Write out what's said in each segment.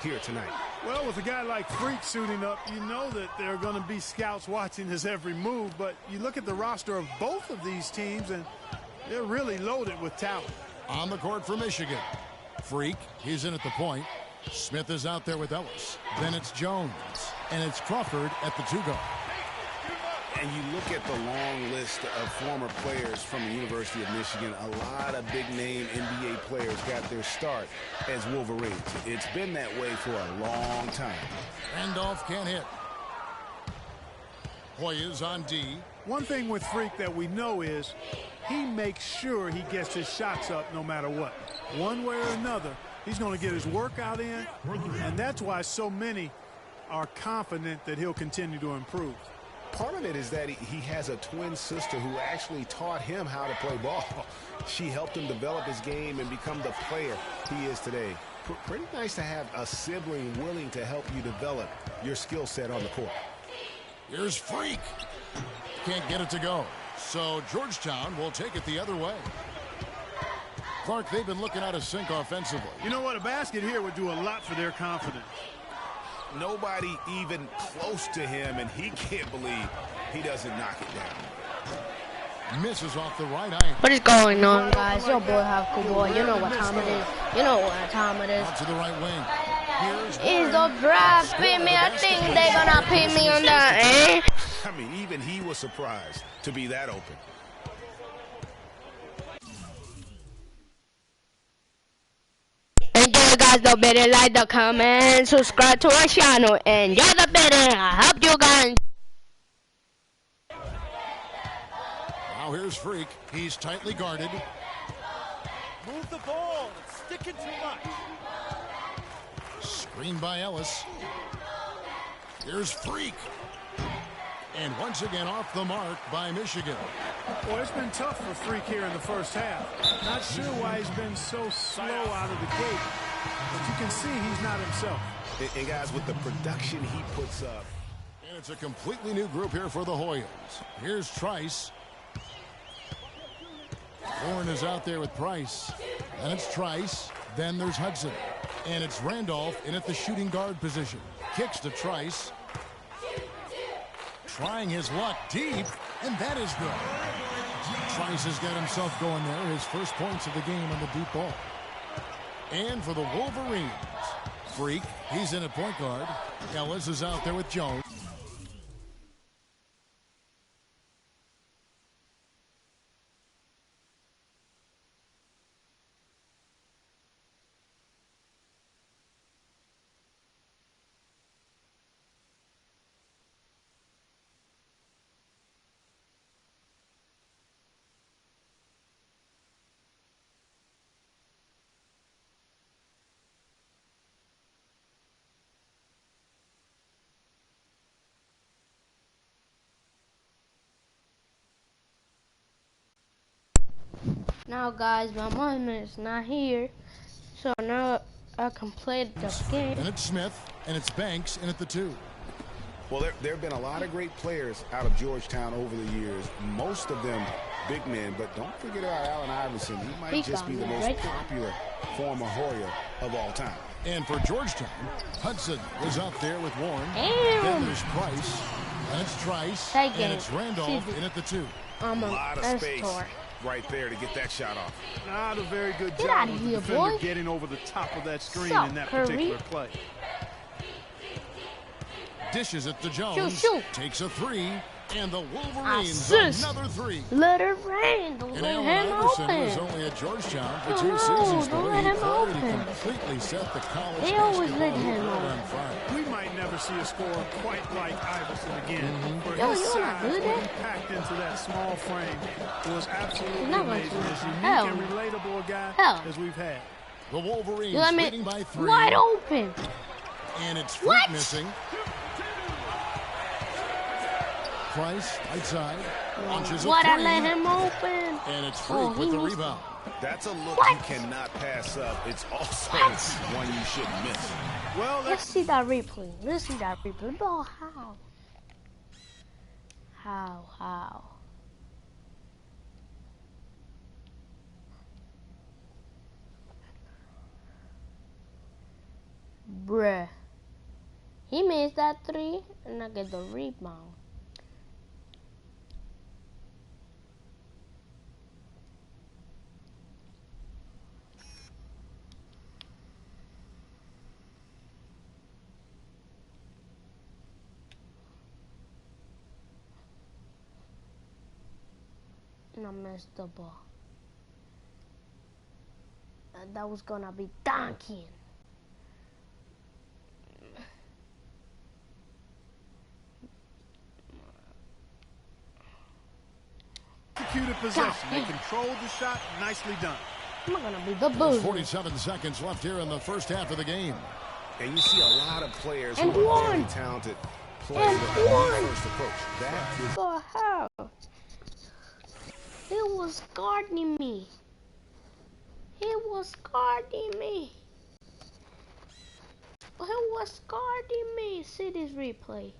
here tonight. Well, with a guy like Freak suiting up, you know that there are going to be scouts watching his every move, but you look at the roster of both of these teams, and they're really loaded with talent. On the court for Michigan. Freak, he's in at the point. Smith is out there with Ellis. Then it's Jones. And it's Crawford at the 2-guard. And you look at the long list of former players from the University of Michigan, a lot of big-name NBA players got their start as Wolverines. It's been that way for a long time. Randolph can't hit. Hoyer's on D. One thing with Freak that we know is he makes sure he gets his shots up no matter what. One way or another, he's going to get his workout in, and that's why so many are confident that he'll continue to improve. Part of it is that he has a twin sister who actually taught him how to play ball. She helped him develop his game and become the player he is today. Pretty nice to have a sibling willing to help you develop your skill set on the court. Here's Freak. Can't get it to go. So Georgetown will take it the other way. Clark, they've been looking out of sync offensively. You know what? A basket here would do a lot for their confidence. Nobody even close to him, and he can't believe he doesn't knock it down. Misses off the right eye. What is going on, guys? Your boy Hawk Boy. You know what time it is. You know what time it is. Out to the right wing. Is the draft pin me? I think they're gonna pin me on that, eh? I mean, even he was surprised to be that open. Enjoy, guys. Don't better like the comment, subscribe to our channel, and you're the better. I hope you guys. Now here's Freak. He's tightly guarded. Move the ball. It's sticking too much. Screened by Ellis. Here's Freak. And once again off the mark by Michigan. Well, it's been tough for Freak here in the first half. Not sure why he's been so slow out of the gate. But you can see he's not himself. And guys, with the production he puts up. And it's a completely new group here for the Hoyas. Here's Trice. Warren is out there with Price. And it's Trice. Then there's Hudson. And it's Randolph in at the shooting guard position. Kicks to Trice. Trying his luck deep, and that is good. Trice has got himself going there. His first points of the game on the deep ball. And for the Wolverines, Freak, he's in at point guard. Ellis is out there with Jones. Now, guys, my mom is not here, so now I can play the game. And it's Smith, and it's Banks in at the 2. Well, there have been a lot of great players out of Georgetown over the years. Most of them big men, but don't forget about Allen Iverson. He might just be the most popular former Hoya of all time. And for Georgetown, Hudson was out there with Warren. Damn. Then there's Price, and it's Trice, and it's Randolph in at the 2. A lot of space right there to get that shot off. Not a very good Get job out of of the here, defender boy. getting over the top of that screen Sup, in that Curry? particular play. Dishes it to Jones. Shoot. Takes a 3. And the Wolverines Assist. another 3. Let it rain. Don't And let Allen him Iverson was open. only at Georgetown for No, 2 seasons. don't The way let he him played, he open. completely set the college They always basketball let him world open. on fire. We might never see a scorer quite like Iverson again. For Yo, his you wanna size, do what that? he packed into that small frame was absolutely You're not gonna amazing. do As that. unique Hell. and relatable a guy Hell. as we've had. The Wolverines You let me leading by 3. wide open. And it's Freak What? missing. Price, outside. Launches a What? I 3. let him open. And it's Freak Oh, with he the missed rebound. That's a look What? you cannot pass up. It's also What? one you shouldn't miss. Well, Let's see that replay. Let's see that replay. No, how? How? Bruh. He missed that three, and I get the rebound. And I missed the ball. That was gonna be dunking. Executed possession. They controlled the shot. Nicely done. I'm gonna be the boozer. 47 seconds left here in the first half of the game. And you see a lot of players And who are one. very talented play And with a one. first approach. That is The hell? He was guarding me. He was guarding me. He was guarding me. See this replay.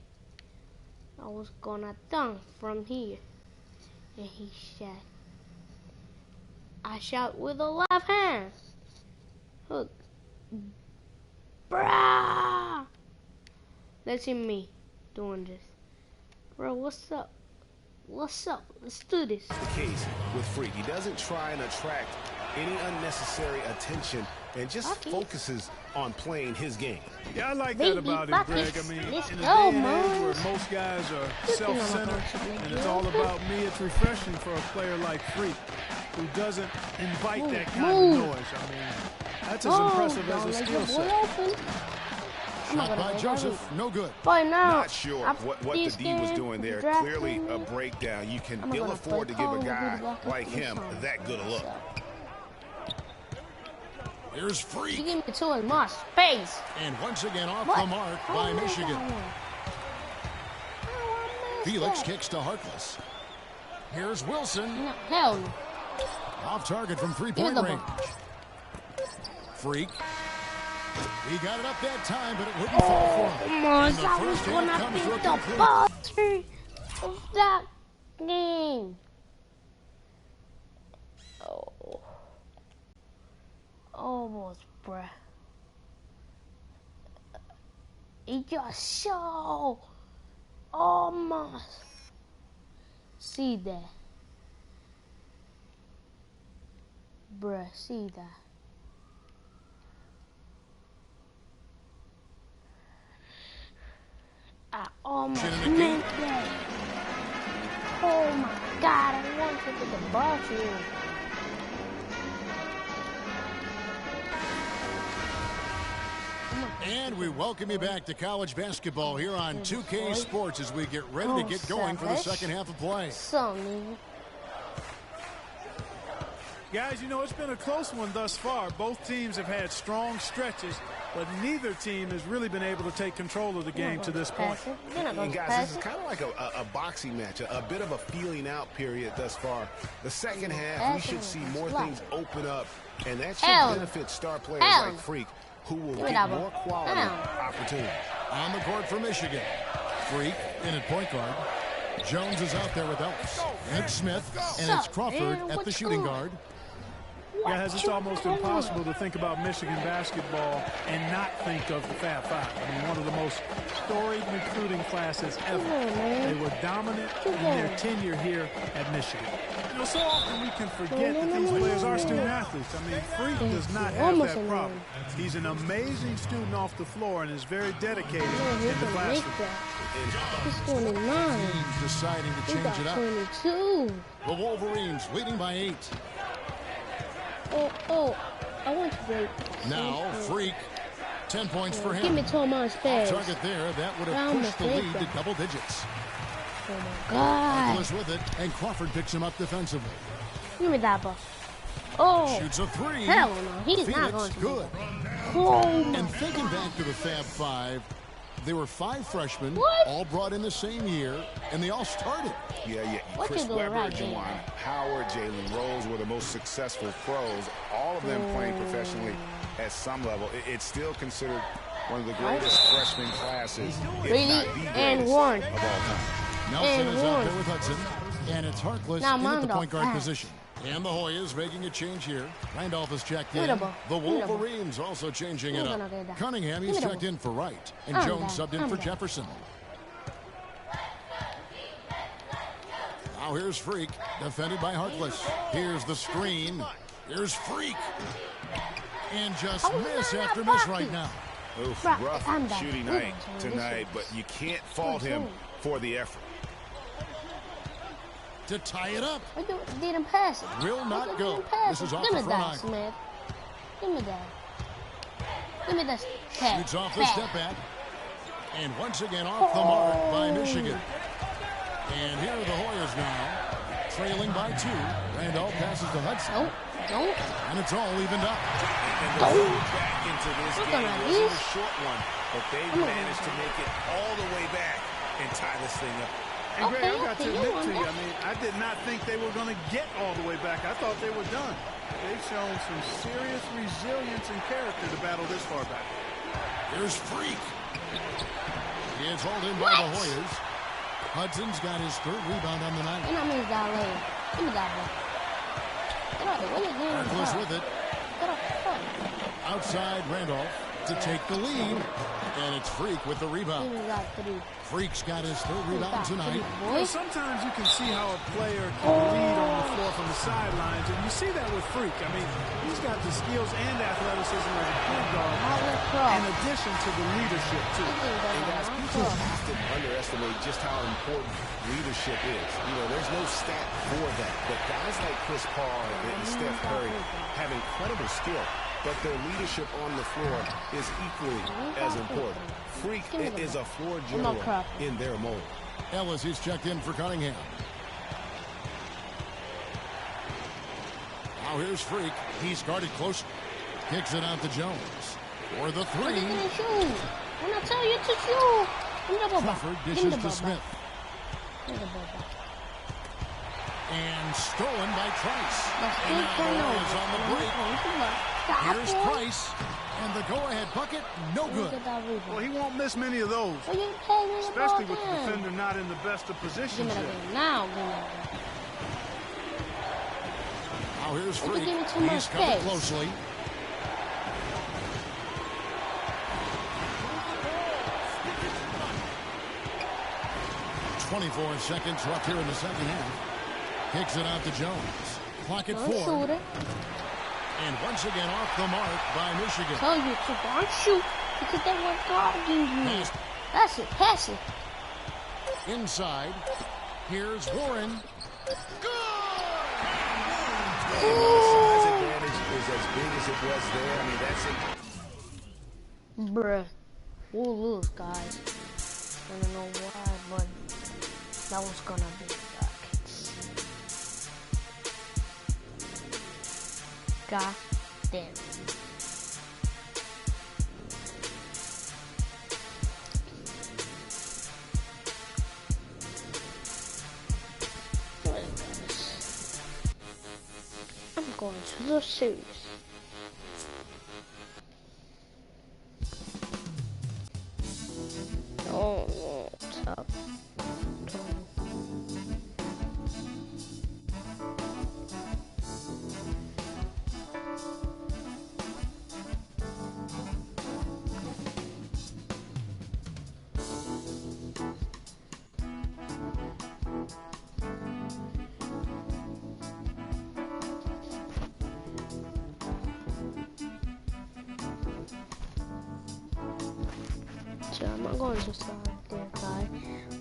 I was gonna dunk from here. And he shot. I shot with the left hand. Look. Bruh. Let's see me doing this. Bro, what's up? What's up? Let's do this. the case with Freak. He doesn't try and attract any unnecessary attention and just Okay. focuses on playing his game. Yeah, I like Baby that about him, buckets. Greg. I mean, Let's in a go, day and age man. where most guys are Listen, self-centered I'm and it's all about me, it's refreshing for a player like Freak who doesn't invite Move, that kind move. of noise. I mean, that's as impressive don't as a let skill your boy set. open. I'm not Shot gonna by let Joseph, no good. Boy, now, Not sure after what the this D was game, doing there. draft Clearly me, a breakdown. You can I'm not ill gonna afford to play give a Call of guy Duty Black Ops like this him time. that good a look. Here's He Freak. gave me too much space. And once again off What? the mark How by I missed Michigan. that one? How I missed Felix that? kicks to Harkless. Here's Wilson. No, hell no. Off target from Give me three-point the range. ball. Freak. He got it up that time, but it wouldn't fall for him. Come on, And the I was first half gonna comes beat to a the conclusion. buzzer of that game. Oh. Almost, bruh. He just so almost. See that. Bruh, see that. I almost Shouldn't it meant that. Oh my God, I want to put the ball to you. And we welcome you back to college basketball here on 2K Sports as we get ready to Oh, get going for the savage. second half of play. So, nigga. Guys, you know, it's been a close one thus far. Both teams have had strong stretches, but neither team has really been able to take control of the game to this point. Pass it. You're not And going to guys, pass this is it. kind of like a boxing match, a bit of a feeling out period thus far. The second half, we Pass should it. see more Slide. things open up, and that should Hell. benefit star players Hell. like Freak, who will Give me get that ball. more quality Hell. opportunities. On the court for Michigan. Freak in at point guard. Jones is out there with Ellis. And Smith. And it's Sup, Crawford man? at What the you shooting doing? guard. Guys, it's almost impossible to think about Michigan basketball and not think of the Fab Five. I mean, one of the most storied recruiting classes ever. man. They were dominant in their tenure here at Michigan. You know, so often we can forget that these players are student athletes. I mean, Freak does not have Almost that a problem. man. He's an amazing student off the floor and is very dedicated Yeah, he's in the going to make classroom. that. He's 29. Teams deciding to He change got it up. 22. The Wolverines leading by 8. Oh, I want to break. Now Freak. 10 points for Give him. me too much space. Target there. That would I have almost pushed the made lead to that. double digits. Oh my God. Nicholas with it. And Crawford picks him up defensively. Give me that ball. Oh, Shoots a 3. hell no. He's not Felix going to. good. Oh my And thinking back to the Fab Five, there were 5 freshmen, What? all brought in the same year, and they all started. Yeah. What Chris you doing Webber, right Juwan there? Howard, Jalen Rose were the most successful pros, all of them playing professionally at some level. It's still considered one of the greatest freshman classes, if Really? not the And greatest one. of all time. Nelson And is out one. there with Hudson, and it's Harkless Now in at the Mondo point guard pass. position. And the Hoyas making a change here. Randolph is checked in. Beautiful. The Wolverines also changing it up. Cunningham, he's checked in for Wright. And Jones subbed in for Jefferson. Now here's Freak, defended by Harkless. Here's the screen. Here's Freak. And just miss after miss right now. Oof, rough shooting night tonight, but you can't fault him for the effort. To tie it up. Didn't pass it. Will not go. This is off the front eye. Smith. Give me that. Give me this. Shoots off the step back. And once again off the mark by Michigan. And here are the Hoyas now, trailing by 2. Randolph passes to Hudson. Nope. And it's all evened up. And the move back into this game wasn't a short one, but they managed to make it all the way back and tie this thing up. And Greg, I've got to admit to you, I mean, I did not think they were going to get all the way back. I thought they were done. They've shown some serious resilience and character to battle this far back. Here's Freak. He is hauled in by the Hoyas. Hudson's got his 3rd rebound on the night. And I mean that lane. Give me that one. Get out of the way. Harkless with it. Get off the front. Outside Randolph to take the lead. And it's Freak with the rebound. Give me that 3. Freak's got his 3rd rebound tonight. Well, sometimes you can see how a player can lead on the floor from the sidelines, and you see that with Freak. I mean, he's got the skills and athleticism as a point guard, in addition to the leadership, too. And guys, people often underestimate just how important leadership is. You know, there's no stat for that, but guys like Chris Paul and Steph Curry have incredible skill, but their leadership on the floor is equally as important. Freak is a floor general in their mold. Ellis is checked in for Cunningham. Now here's Freak. He's guarded close. Kicks it out to Jones. For the 3. When I tell you to shoot. Crawford dishes to Smith. And stolen by Trice. And now is on the break. Here's Price. And the go-ahead bucket, no good. Well, he won't miss many of those, especially with the defender not in the best of positions yet. Now here's Freak. He's covered closely. "24 seconds left here in the second half. Kicks it out to Jones. Clock at 4. And once again off the mark by Michigan. Tell you to don't shoot because they were guarding you. That's it. Pass it. Inside. Here's Warren. Good! And the size advantage is as big as it was there. I mean, that's it. Bruh. We'll lose, guys. I don't know why, but that was gonna be the Rockets. God damn. I'm going to the series. Oh, no, top. So I'm not going to start there, guys.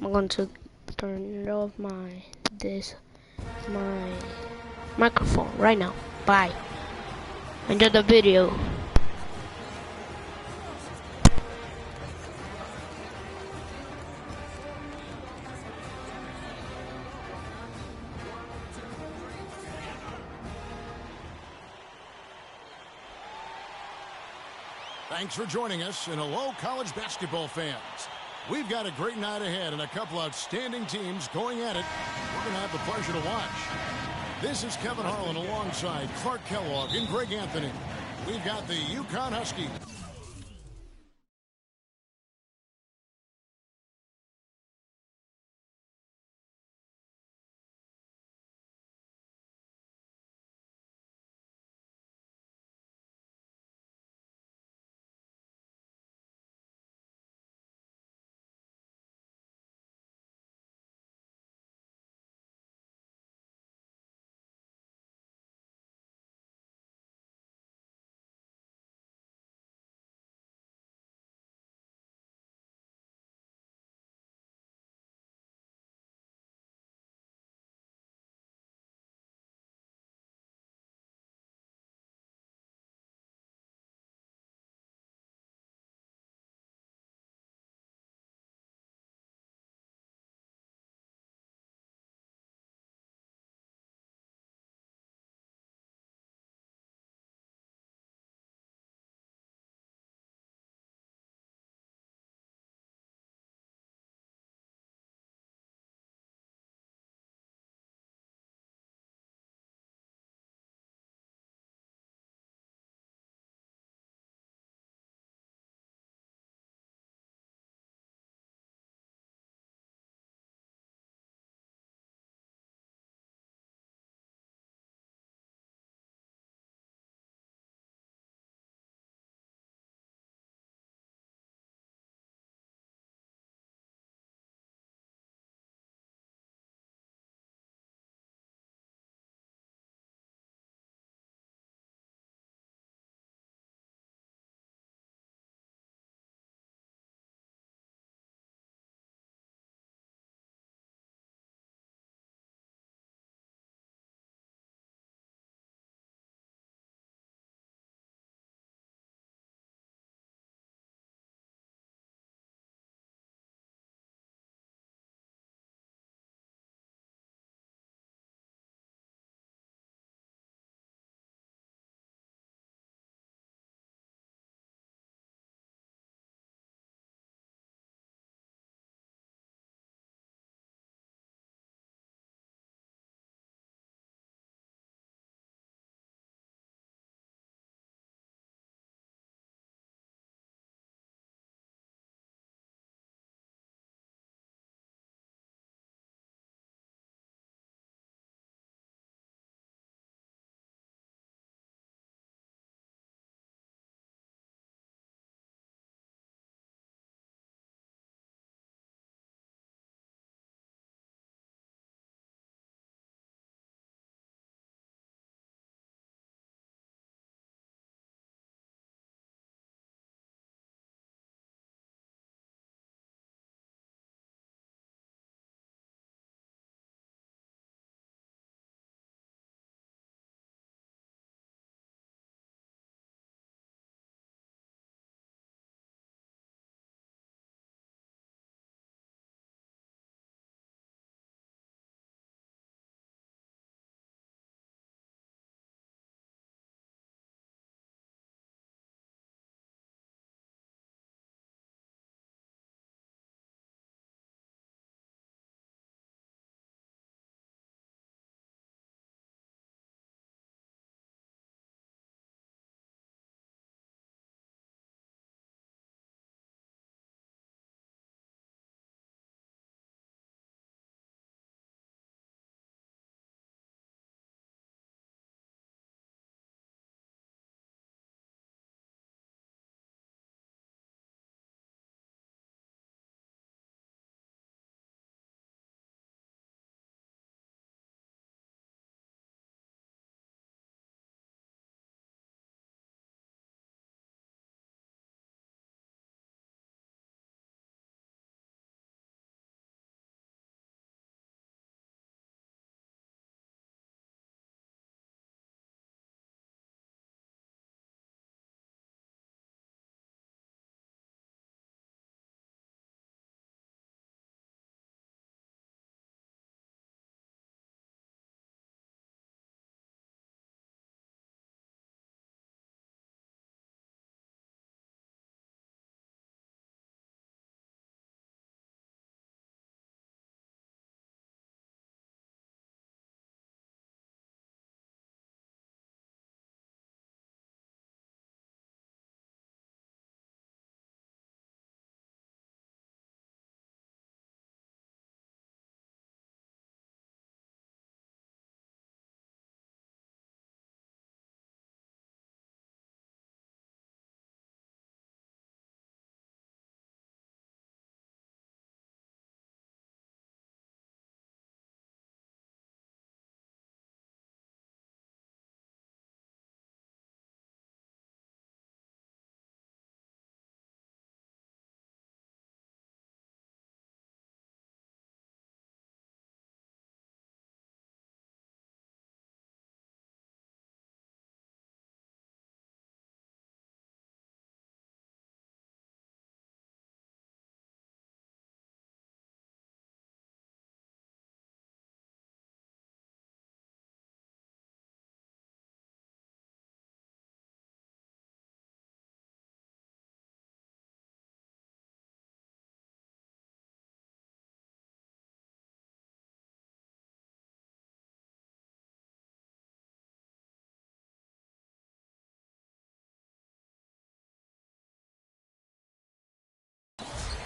I'm going to turn off my microphone right now. Bye. Enjoy the video. Thanks for joining us, and hello, college basketball fans. We've got a great night ahead and a couple outstanding teams going at it. We're going to have the pleasure to watch. This is Kevin Harlan alongside Clark Kellogg and Greg Anthony. We've got the UConn Huskies.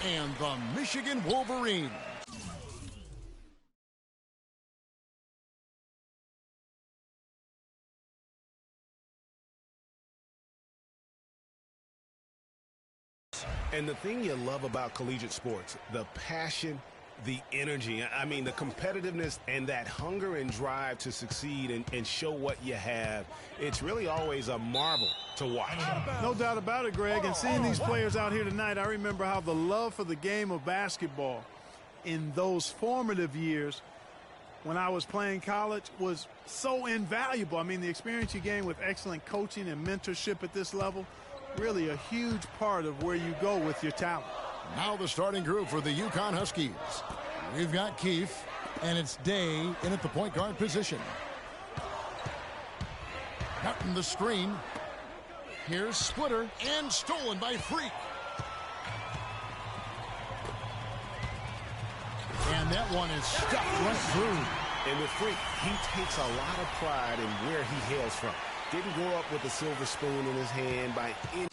and the Michigan Wolverines. And the thing you love about collegiate sports, the passion, the energy, I mean, the competitiveness and that hunger and drive to succeed and show what you have, it's really always a marvel to watch. No doubt about it, Greg. And seeing these players out here tonight, I remember how the love for the game of basketball in those formative years when I was playing college was so invaluable. I mean, the experience you gain with excellent coaching and mentorship at this level, really a huge part of where you go with your talent. Now the starting group for the UConn Huskies. We've got Keefe, and it's Day in at the point guard position. Cutting the screen. Here's Splitter, and stolen by Freak. And that one is stuck right through. And with Freak, he takes a lot of pride in where he hails from. Didn't grow up with a silver spoon in his hand by any...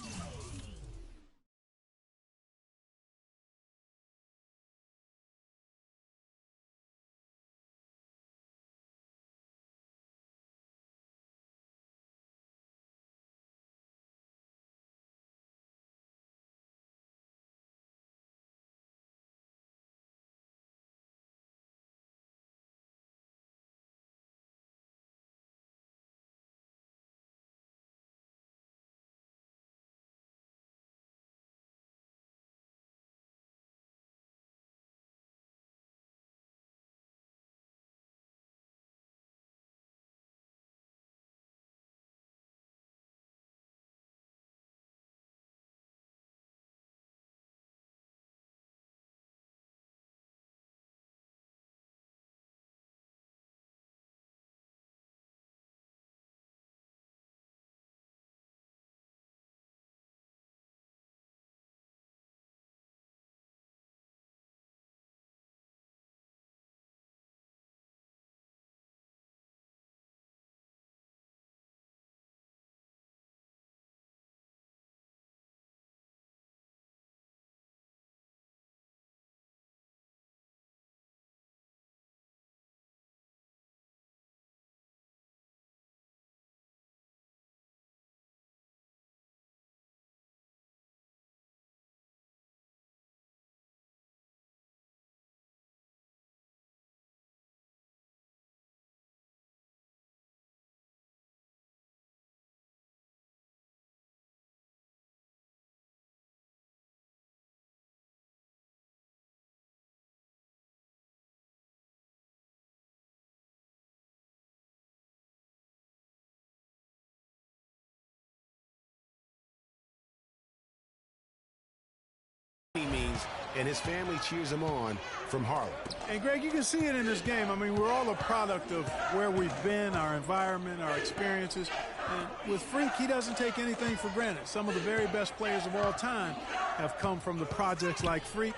means, and his family cheers him on from Harlem. And Greg, you can see it in this game. I mean, we're all a product of where we've been, our environment, our experiences. And with Freak, he doesn't take anything for granted. Some of the very best players of all time have come from the projects like Freak,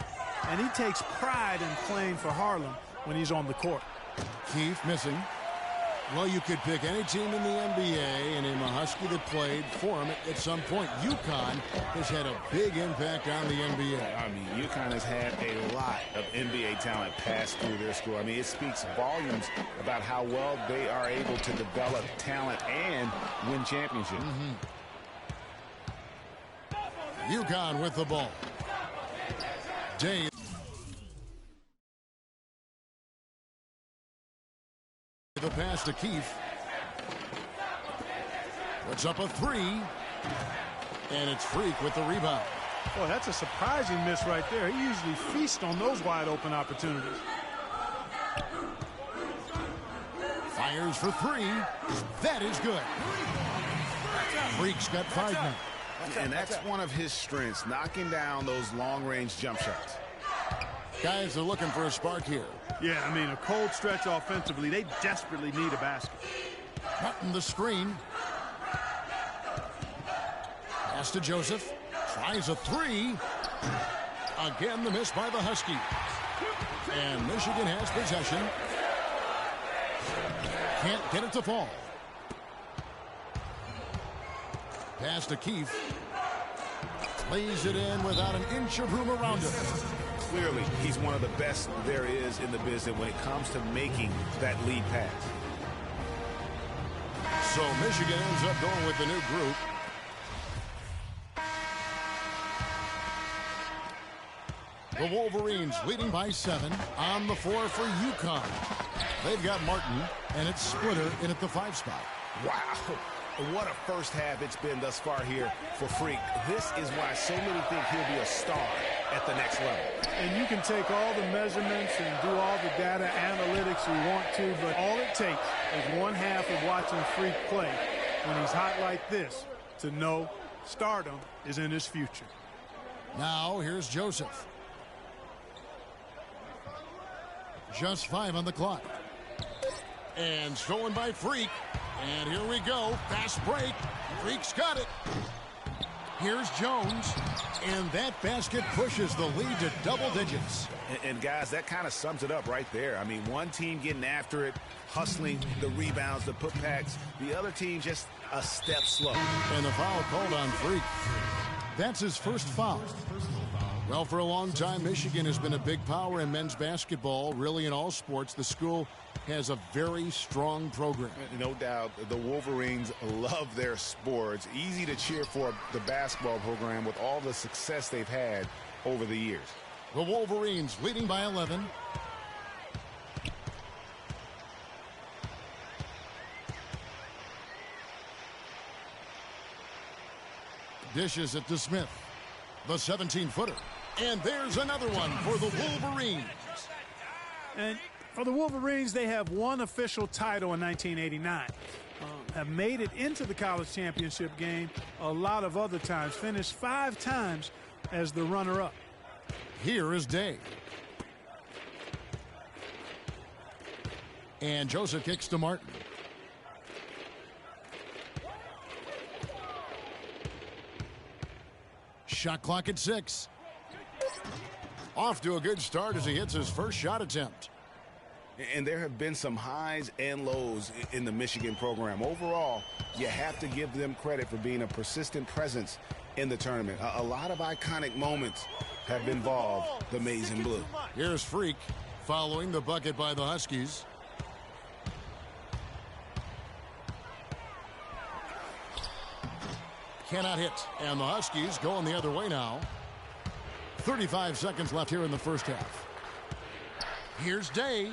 and he takes pride in playing for Harlem when he's on the court. Keefe missing. Well, you could pick any team in the NBA and name a Husky that played for him at some point. UConn has had a big impact on the NBA. I mean, UConn has had a lot of NBA talent pass through their school. I mean, it speaks volumes about how well they are able to develop talent and win championships. UConn with the ball. Day. The pass to Keefe. Puts up a three. And it's Freak with the rebound. Boy, that's a surprising miss right there. He usually feasts on those wide open opportunities. Fires for three. That is good. Freak's got 5 now. And that's one of his strengths, knocking down those long-range jump shots. Guys are looking for a spark here. Yeah, I mean, a cold stretch offensively. They desperately need a basket. Cutting the screen. Pass to Joseph. Tries a three. Again, the miss by the Huskies. And Michigan has possession. Can't get it to fall. Pass to Keefe. Lays it in without an inch of room around him. Clearly, he's one of the best there is in the business when it comes to making that lead pass. So Michigan ends up going with the new group. The Wolverines leading by 7 on the floor for UConn. They've got Martin, and it's Splitter in at the 5 spot. Wow. What a first half it's been thus far here for Freak. This is why so many think he'll be a star at the next level. And you can take all the measurements and do all the data analytics you want to, but all it takes is one half of watching Freak play when he's hot like this to know stardom is in his future. Now here's Joseph. Just 5 on the clock. And stolen by Freak. And here we go. Fast break. Freak's got it. Here's Jones. And that basket pushes the lead to double digits. And guys, that kind of sums it up right there. I mean, one team getting after it, hustling the rebounds, the putbacks. The other team just a step slow. And the foul called on Freak. That's his first foul. Well, for a long time, Michigan has been a big power in men's basketball, really in all sports. The school has a very strong program. No doubt, the Wolverines love their sports. Easy to cheer for the basketball program with all the success they've had over the years. The Wolverines leading by 11. Dishes it to Smith. The 17-footer. And there's another one for the Wolverines. And for the Wolverines, they have one official title in 1989. Have made it into the college championship game a lot of other times. Finished 5 times as the runner-up. Here is Day. And Joseph kicks to Martin. Shot clock at 6. Off to a good start as he hits his first shot attempt. And there have been some highs and lows in the Michigan program. Overall, you have to give them credit for being a persistent presence in the tournament. A lot of iconic moments have involved the Maize and Blue. Here's Freak following the bucket by the Huskies. Cannot hit. And the Huskies going the other way now. 35 seconds left here in the first half. Here's Day.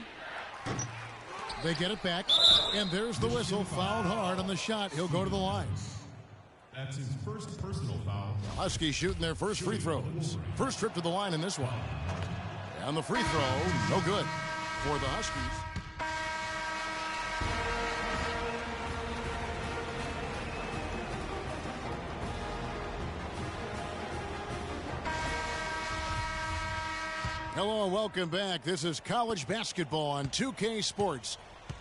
They get it back. And there's the whistle. Fouled hard on the shot. He'll go to the line. That's his first personal foul. Huskies shooting their first free throws. First trip to the line in this one. And the free throw, no good for the Huskies. Hello and welcome back. This is college basketball on 2K Sports.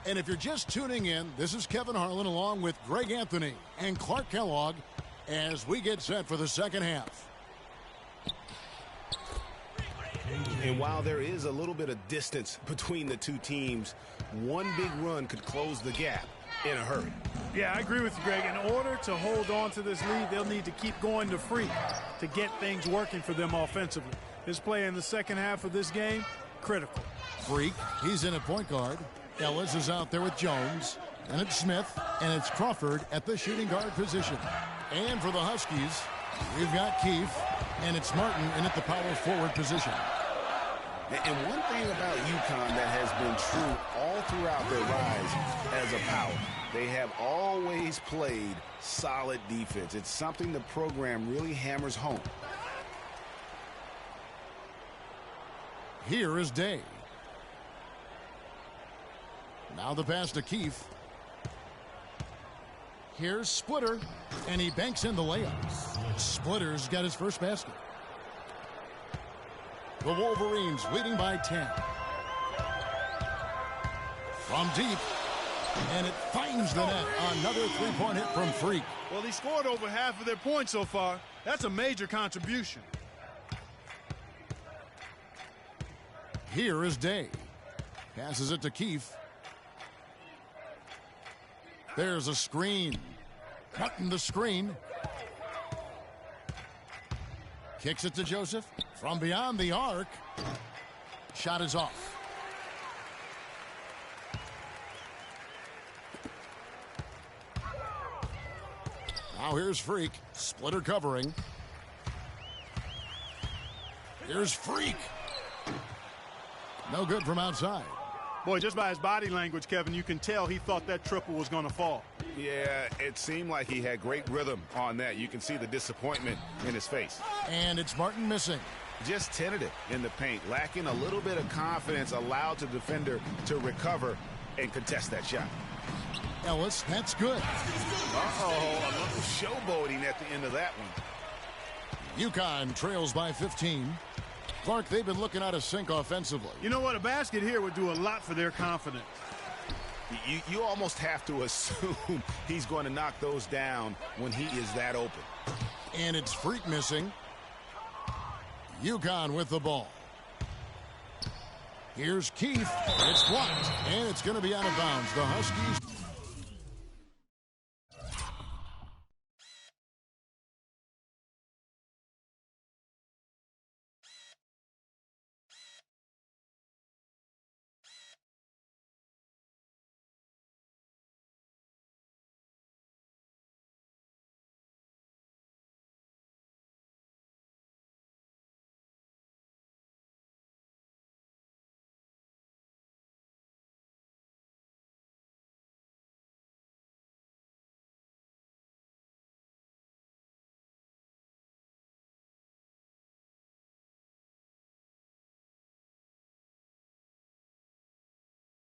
And if you're just tuning in, this is Kevin Harlan along with Greg Anthony and Clark Kellogg as we get set for the second half. And while there is a little bit of distance between the two teams, one big run could close the gap in a hurry. Yeah, I agree with you, Greg. In order to hold on to this lead, they'll need to keep going to Freak to get things working for them offensively. His play in the second half of this game, critical. Freak, he's in at point guard. Ellis is out there with Jones. And it's Smith, and it's Crawford at the shooting guard position. And for the Huskies, we've got Keefe, and it's Martin in at the power forward position. And one thing about UConn that has been true all throughout their rise as a power, they have always played solid defense. It's something the program really hammers home. Here is Day. Now the pass to Keefe. Here's Splitter, and he banks in the layup. Splitter's got his first basket. The Wolverines leading by 10. From deep, and it finds the net. Another three-point hit from Freak. Well, he scored over half of their points so far. That's a major contribution. Here is Day. Passes it to Keefe. There's a screen. Cutting the screen. Kicks it to Joseph from beyond the arc. Shot is off. Now here's Freak. Splitter covering. Here's Freak. No good from outside. Boy, just by his body language, Kevin, you can tell he thought that triple was going to fall. Yeah, it seemed like he had great rhythm on that. You can see the disappointment in his face. And it's Martin missing. Just tentative in the paint, lacking a little bit of confidence, allowed the defender to recover and contest that shot. Ellis, that's good. Uh-oh, a little showboating at the end of that one. UConn trails by 15. Clark, they've been looking out of sync offensively. You know what? A basket here would do a lot for their confidence. You almost have to assume he's going to knock those down when he is that open. And it's Freak missing. UConn with the ball. Here's Keith. It's blocked, and it's going to be out of bounds. The Huskies.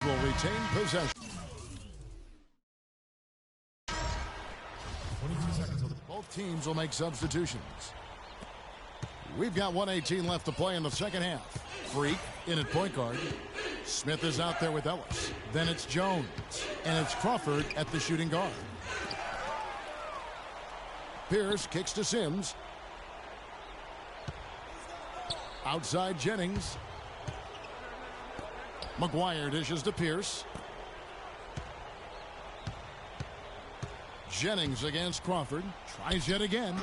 Will retain possession. 22 seconds. Both teams will make substitutions. We've got 1:18 left to play in the second half. Freak in at point guard. Smith is out there with Ellis. Then it's Jones. And it's Crawford at the shooting guard. Pierce kicks to Sims. Outside Jennings. McGuire dishes to Pierce. Jennings against Crawford. Tries yet again.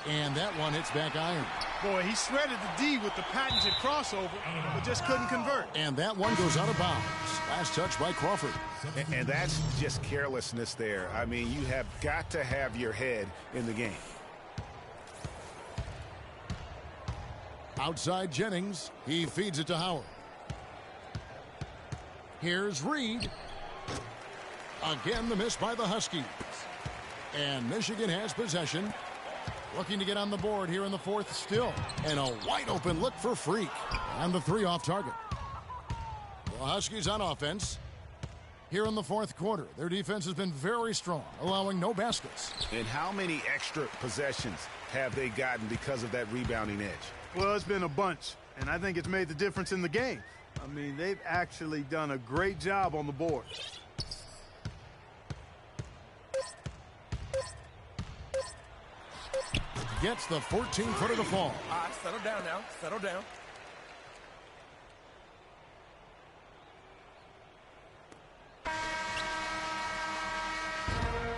And that one hits back iron. Boy, he shredded the D with the patented crossover, but just couldn't convert. And that one goes out of bounds. Last touch by Crawford. And that's just carelessness there. I mean, you have got to have your head in the game. Outside Jennings. He feeds it to Howard. Here's Reed. Again, the miss by the Huskies. And Michigan has possession. Looking to get on the board here in the fourth still. And a wide open look for Freak. And the three off target. The Huskies on offense. Here in the fourth quarter, their defense has been very strong, allowing no baskets. And how many extra possessions have they gotten because of that rebounding edge? Well, it's been a bunch, and I think it's made the difference in the game. I mean, they've actually done a great job on the board. Gets the 14-footer to fall. All right, settle down now. Settle down.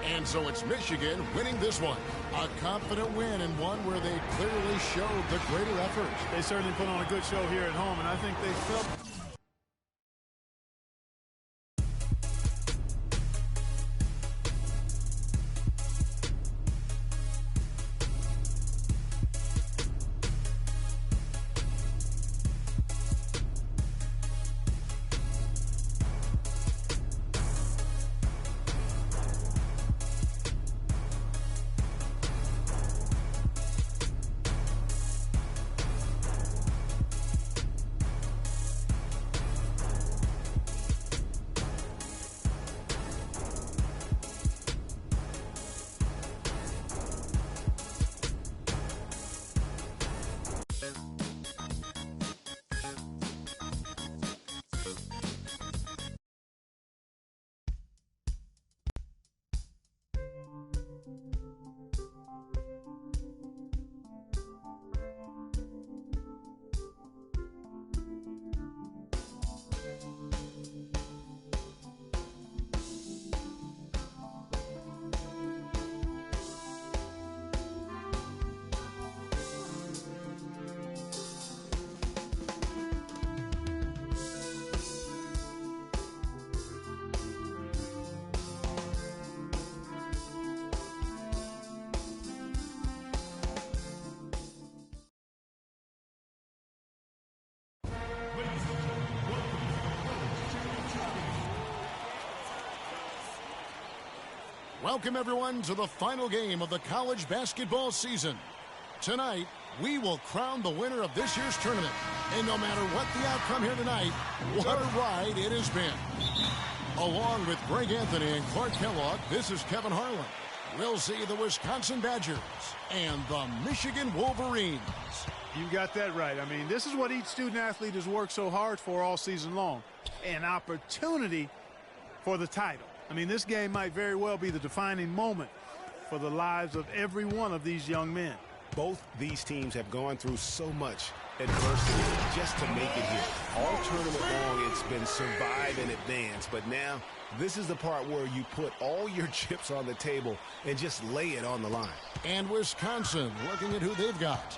And so it's Michigan winning this one. A confident win and one where they clearly showed the greater effort. They certainly put on a good show here at home, and I think they felt Welcome, everyone, to the final game of the college basketball season. Tonight, we will crown the winner of this year's tournament. And no matter what the outcome here tonight, what a ride it has been. Along with Greg Anthony and Clark Kellogg, this is Kevin Harlan. We'll see the Wisconsin Badgers and the Michigan Wolverines. You got that right. I mean, this is what each student-athlete has worked so hard for all season long. An opportunity for the title. I mean, this game might very well be the defining moment for the lives of every one of these young men. Both these teams have gone through so much adversity just to make it here. All tournament long, it's been survive and advance. But now, this is the part where you put all your chips on the table and just lay it on the line. And Wisconsin looking at who they've got.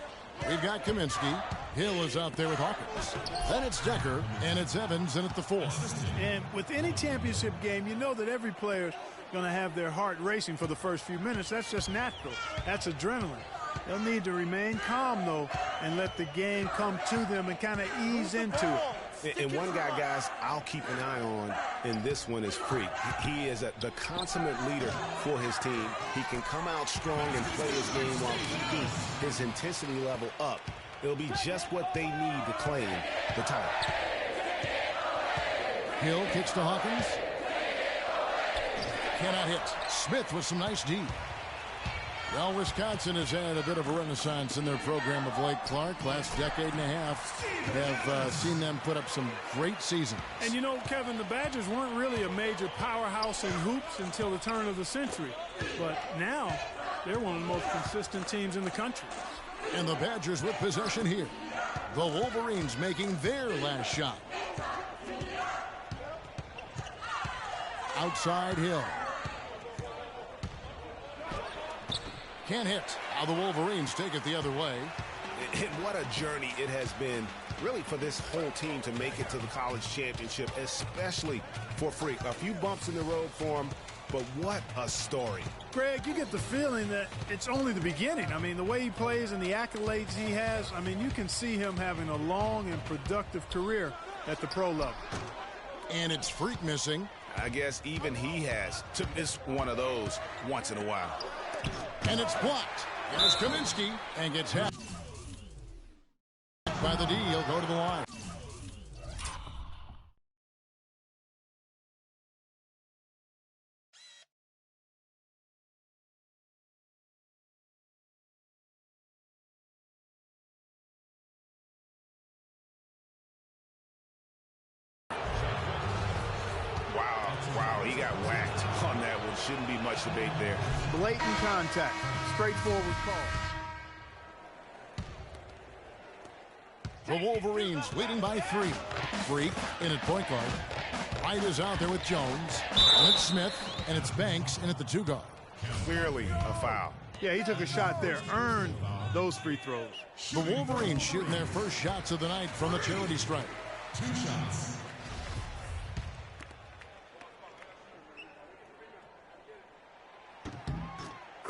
We've got Kaminsky. Hill is out there with Hawkins. Then it's Decker, and it's Evans in at the 4. And with any championship game, you know that every player's going to have their heart racing for the first few minutes. That's just natural. That's adrenaline. They'll need to remain calm, though, and let the game come to them and kind of ease into it. And one guy, guys, I'll keep an eye on in this one is Freak. He is the consummate leader for his team. He can come out strong and play his game while keeping his intensity level up. It'll be just what they need to claim the title. Hill kicks to Hawkins. Cannot hit. Smith with some nice D. Well, Wisconsin has had a bit of a renaissance in their program of late, Clark. Last decade and a half have seen them put up some great seasons. And you know, Kevin, the Badgers weren't really a major powerhouse in hoops until the turn of the century. But now, they're one of the most consistent teams in the country. And the Badgers with possession here. The Wolverines making their last shot. Outside Hill. Can't hit. Now the Wolverines take it the other way. And what a journey it has been, really, for this whole team to make it to the college championship, especially for Freak. A few bumps in the road for him, but what a story. Greg, you get the feeling that it's only the beginning. I mean, the way he plays and the accolades he has, I mean, you can see him having a long and productive career at the pro level. And it's Freak missing. I guess even he has to miss one of those once in a while. And it's blocked. There's Kaminsky and gets hit by the D. He'll go to the line. Wow, he got whacked on that one. Shouldn't be much debate there. Blatant contact. Straightforward call. The Wolverines leading by 3. Freak in at point guard. White is out there with Jones. And it's Smith, and it's Banks in at the 2 guard. Clearly a foul. Yeah, he took a shot there. Earned those free throws. The Wolverines shooting their first shots of the night from the charity stripe. 2 shots.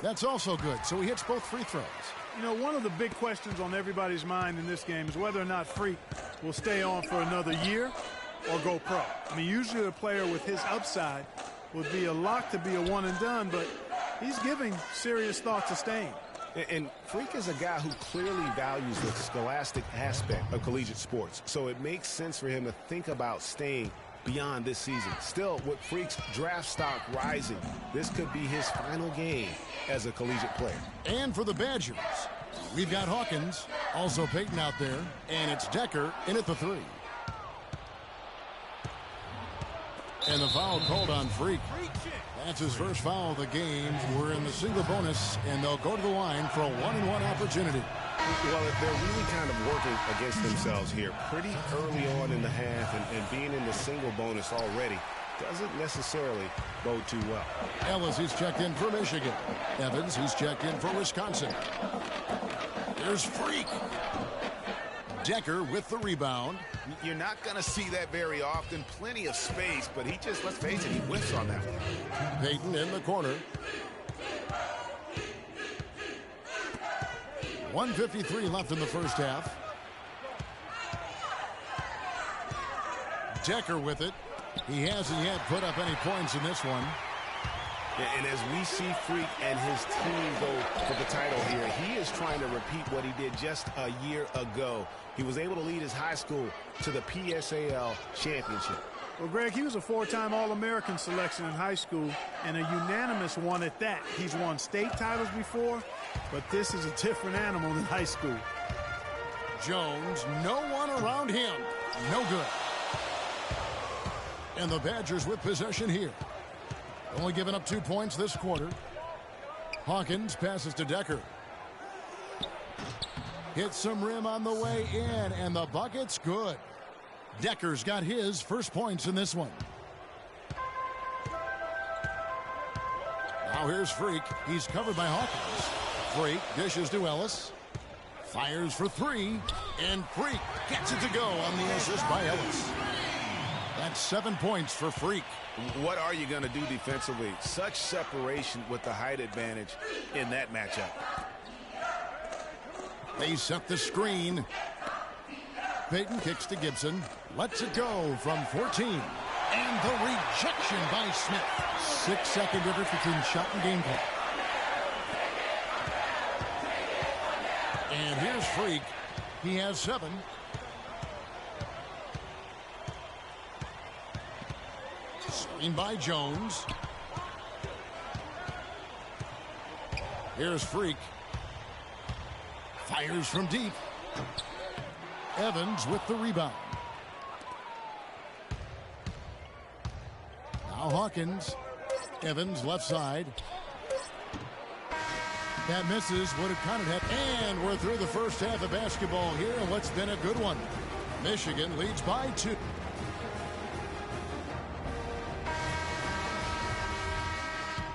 That's also good, so he hits both free throws. You know, one of the big questions on everybody's mind in this game is whether or not Freak will stay on for another year or go pro. I mean, usually a player with his upside would be a lock to be a one and done, but he's giving serious thought to staying. And Freak is a guy who clearly values the scholastic aspect of collegiate sports, so it makes sense for him to think about staying beyond this season. Still, with Freak's draft stock rising, this could be his final game as a collegiate player. And for the Badgers, we've got Hawkins, also Peyton out there, and it's Decker in at the 3. And the foul called on Freak. That's his first foul of the game. We're in the single bonus, and they'll go to the line for a 1-and-1 opportunity. Well, they're really kind of working against themselves here pretty early on in the half, and being in the single bonus already doesn't necessarily bode too well. Ellis, he's checked in for Michigan. Evans, he's checked in for Wisconsin. There's Freak. Decker with the rebound. You're not going to see that very often. Plenty of space, but he just, let's face it, he whiffs on that one. Peyton in the corner. 1:53 left in the first half. Decker with it. He hasn't yet put up any points in this one. And as we see Freak and his team go for the title here, he is trying to repeat what he did just a year ago. He was able to lead his high school to the PSAL championship. Well, Greg, he was a 4-time All-American selection in high school and a unanimous one at that. He's won state titles before, but this is a different animal than high school. Jones, no one around him. No good. And the Badgers with possession here. Only giving up 2 points this quarter. Hawkins passes to Decker. Hits some rim on the way in, and the bucket's good. Decker's got his first points in this one. Now here's Freak. He's covered by Hawkins. Freak dishes to Ellis. Fires for 3, and Freak gets it to go on the assist by Ellis. That's 7 points for Freak. What are you going to do defensively? Such separation with the height advantage in that matchup. They set the screen. Peyton kicks to Gibson. Lets it go from 14. And the rejection by Smith. 6-second difference between shot and game clock. And here's Freak. He has 7. Screen by Jones. Here's Freak. Fires from deep. Evans with the rebound. Now Hawkins. Evans left side. That misses. Would have counted it. And we're through the first half of basketball here in what's been a good one. Michigan leads by 2.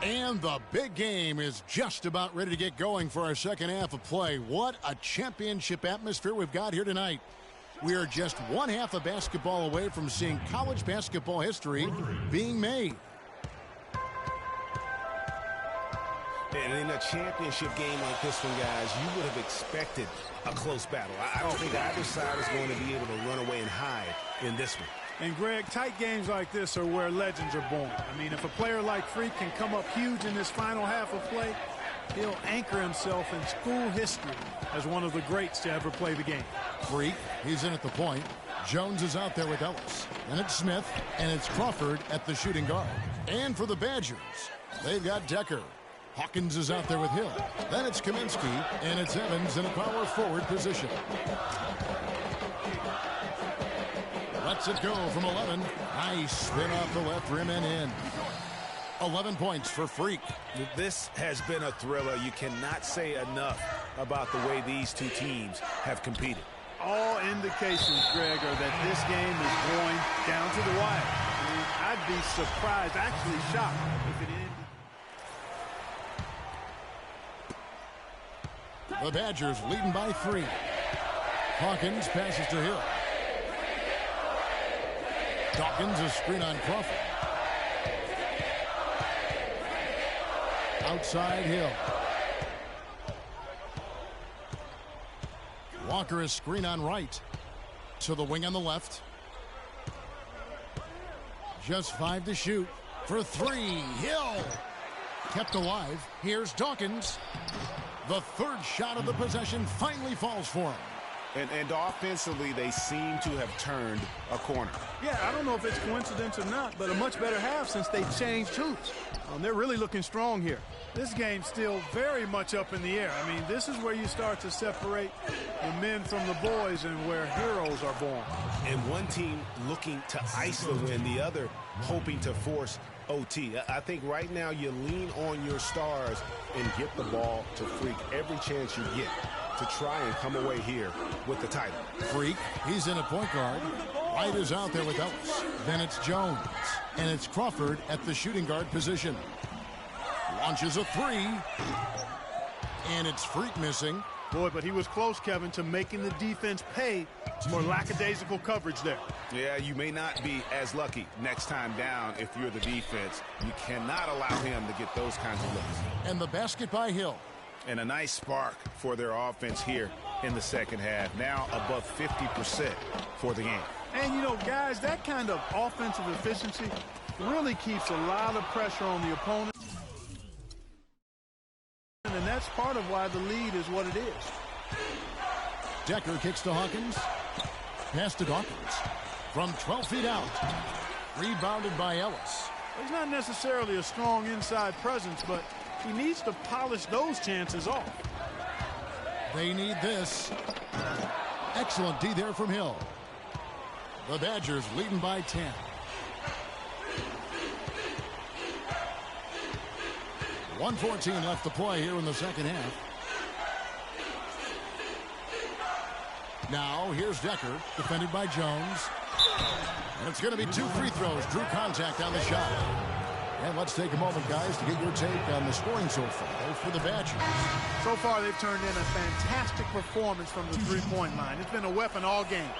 And the big game is just about ready to get going for our second half of play. What a championship atmosphere we've got here tonight. We are just one half of basketball away from seeing college basketball history being made. And in a championship game like this one, guys, you would have expected a close battle. I don't think either side is going to be able to run away and hide in this one. And, Greg, tight games like this are where legends are born. I mean, if a player like Freak can come up huge in this final half of play, he'll anchor himself in school history as one of the greats to ever play the game. Freak, he's in at the point. Jones is out there with Ellis. And it's Smith, and it's Crawford at the shooting guard. And for the Badgers, they've got Decker. Hawkins is out there with Hill. Then it's Kaminsky, and it's Evans in a power forward position. Lets it go from 11. Nice spin off the left rim and in. 11 points for Freak. This has been a thriller. You cannot say enough about the way these two teams have competed. All indications, Greg, are that this game is going down to the wire. I mean, I'd be surprised, actually shocked, if it ended. The Badgers leading by 3. Hawkins passes to Hill. Dawkins a screen on Crawford. Outside Hill. Walker a screen on right. To the wing on the left. Just 5 to shoot. For 3. Hill. Kept alive. Here's Dawkins. The third shot of the possession finally falls for him. And offensively, they seem to have turned a corner. Yeah, I don't know if it's coincidence or not, but a much better half since they changed hoops. They're really looking strong here. This game's still very much up in the air. I mean, this is where you start to separate the men from the boys and where heroes are born. And one team looking to ice the win, the other hoping to force OT. I think right now you lean on your stars and get the ball to Freak every chance you get to try and come away here with the title. Freak, he's in a point guard. White is out there with Ellis. Then it's Jones. And it's Crawford at the shooting guard position. Launches a 3. And it's Freak missing. Boy, but he was close, Kevin, to making the defense pay for lackadaisical coverage there. Yeah, you may not be as lucky next time down if you're the defense. You cannot allow him to get those kinds of looks. And the basket by Hill. And a nice spark for their offense here in the second half. Now above 50% for the game. And, you know, guys, that kind of offensive efficiency really keeps a lot of pressure on the opponent. of why the lead is what it is. Decker kicks to Hawkins. Pass to Dawkins. From 12 feet out. Rebounded by Ellis. He's not necessarily a strong inside presence, but he needs to polish those chances off. They need this. Excellent D there from Hill. The Badgers leading by 10. .114 left to play here in the second half. Now here's Decker, defended by Jones. And it's going to be 2 free throws. Drew contact on the shot. And let's take a moment, guys, to get your take on the scoring so far for the Badgers. So far, they've turned in a fantastic performance from the three-point line. It's been a weapon all game.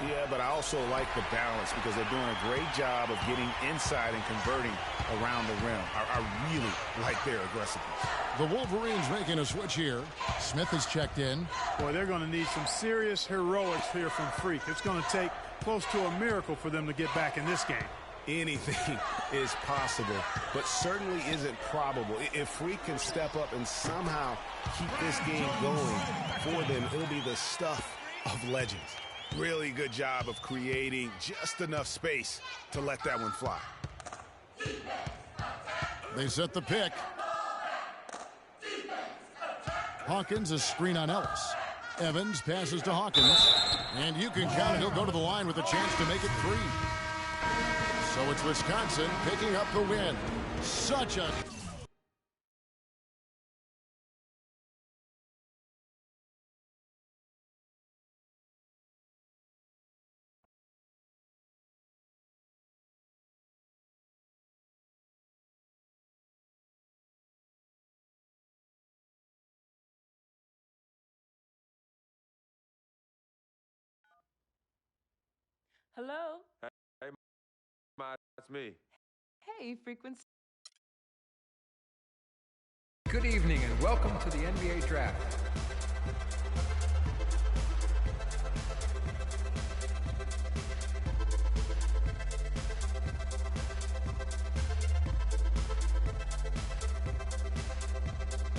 Yeah, but I also like the balance because they're doing a great job of getting inside and converting around the rim. I really like their aggressiveness. The Wolverines making a switch here. Smith has checked in. Boy, they're going to need some serious heroics here from Freak. It's going to take close to a miracle for them to get back in this game. Anything is possible, but certainly isn't probable. If Freak can step up and somehow keep this game going for them, it'll be the stuff of legends. Really good job of creating just enough space to let that one fly. They set the pick. Hawkins, a screen on Ellis. Evans passes to Hawkins. And you can count it. He'll go to the line with a chance to make it 3. So it's Wisconsin picking up the win. Such a... Hello? Hey, Ma, it's me. Hey, Frequency. Good evening and welcome to the NBA Draft.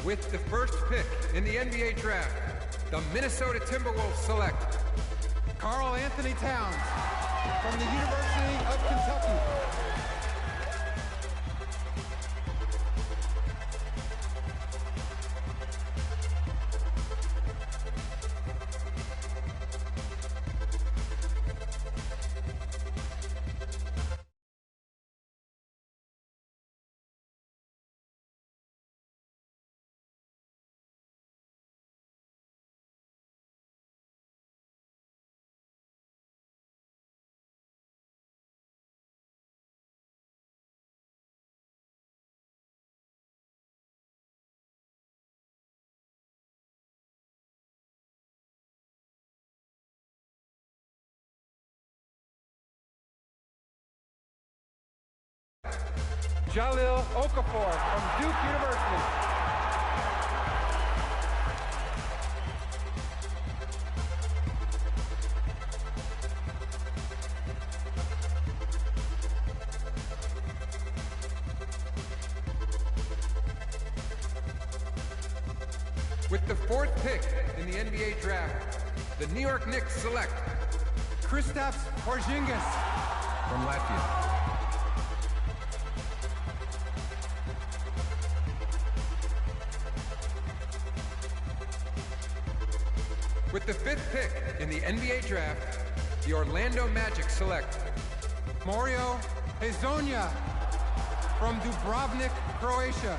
With the first pick in the NBA Draft, the Minnesota Timberwolves select Karl Anthony Towns from the University of Kentucky. Jahlil Okafor from Duke University. With the fourth pick in the NBA Draft, the New York Knicks select Kristaps Porzingis from Latvia. With the fifth pick in the NBA Draft, the Orlando Magic select Mario Hezonja from Dubrovnik, Croatia.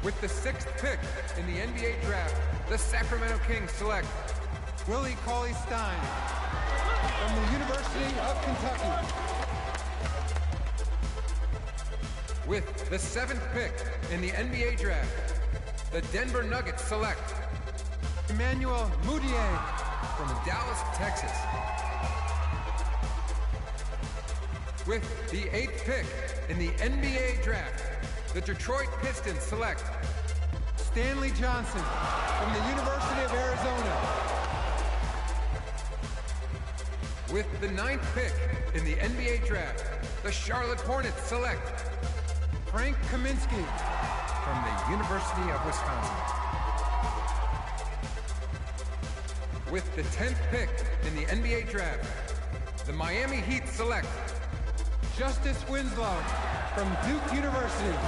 With the sixth pick in the NBA Draft, the Sacramento Kings select Willie Cauley-Stein from the University of Kentucky. With the seventh pick in the NBA Draft, the Denver Nuggets select Emmanuel Mudiay from Dallas, Texas. With the eighth pick in the NBA Draft, the Detroit Pistons select Stanley Johnson from the University of Arizona. With the ninth pick in the NBA Draft, the Charlotte Hornets select Frank Kaminsky from the University of Wisconsin. With the 10th pick in the NBA draft, the Miami Heat select Justice Winslow from Duke University.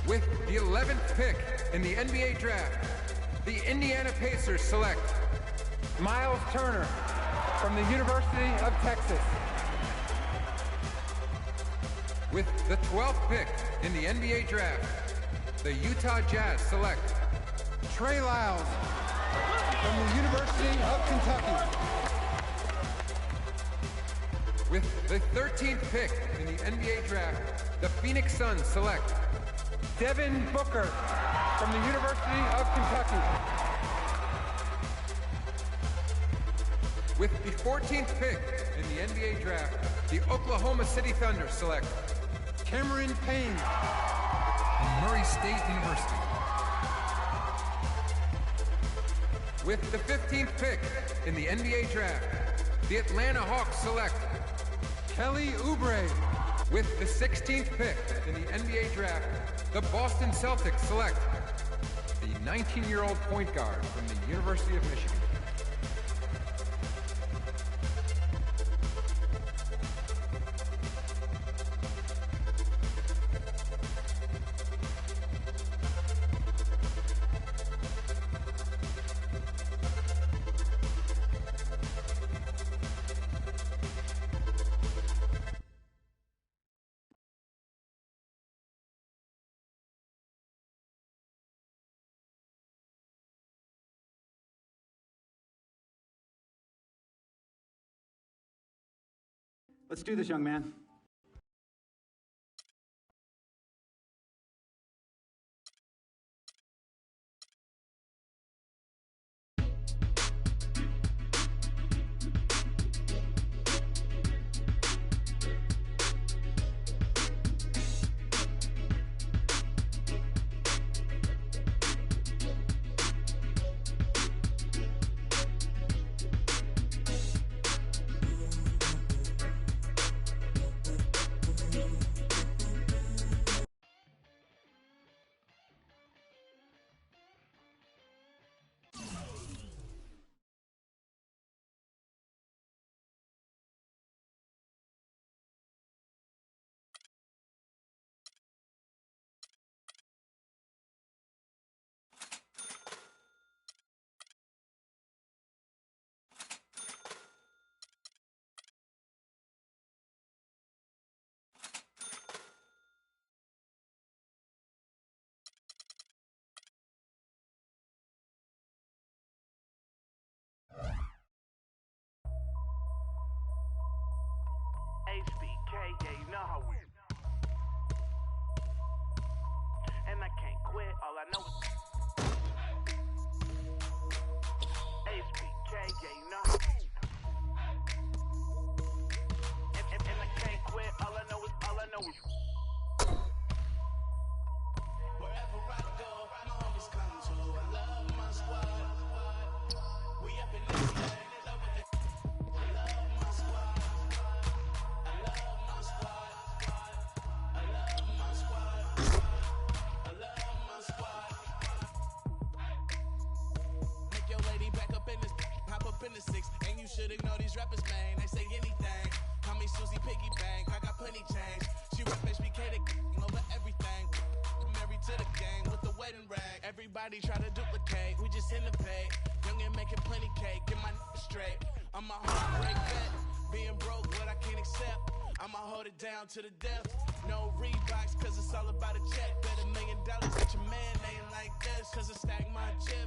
With the 11th pick in the NBA draft, the Indiana Pacers select Miles Turner from the University of Texas. With the 12th pick in the NBA draft, the Utah Jazz select Trey Lyles from the University of Kentucky. With the 13th pick in the NBA draft, the Phoenix Suns select Devin Booker from the University of Kentucky. With the 14th pick in the NBA draft, the Oklahoma City Thunder select Cameron Payne from Murray State University. With the 15th pick in the NBA draft, the Atlanta Hawks select Kelly Oubre. With the 16th pick in the NBA draft, the Boston Celtics select the 19-year-old point guard from the University of Michigan. Let's do this, young man. HBK, yeah, you know how we. And I can't quit, all I know is HBK, yeah, you know how we. And I can't quit, all I know is wherever I go, my homies come to. I love my squad. We up in this thing. And you should ignore these rappers, man. They say anything. Call me Susie Piggy Bank. I got plenty change. She rap HBK over everything. I'm married to the game with the wedding rag. Everybody try to duplicate. We just in the pay. Young and making plenty cake. Get my straight. I'm a heartbreak vet. Being broke, what I can't accept. I'ma hold it down to the death. No Reeboks, cause it's all about a check. Bet $1 million at your man ain't like this. Cause I stack my chips.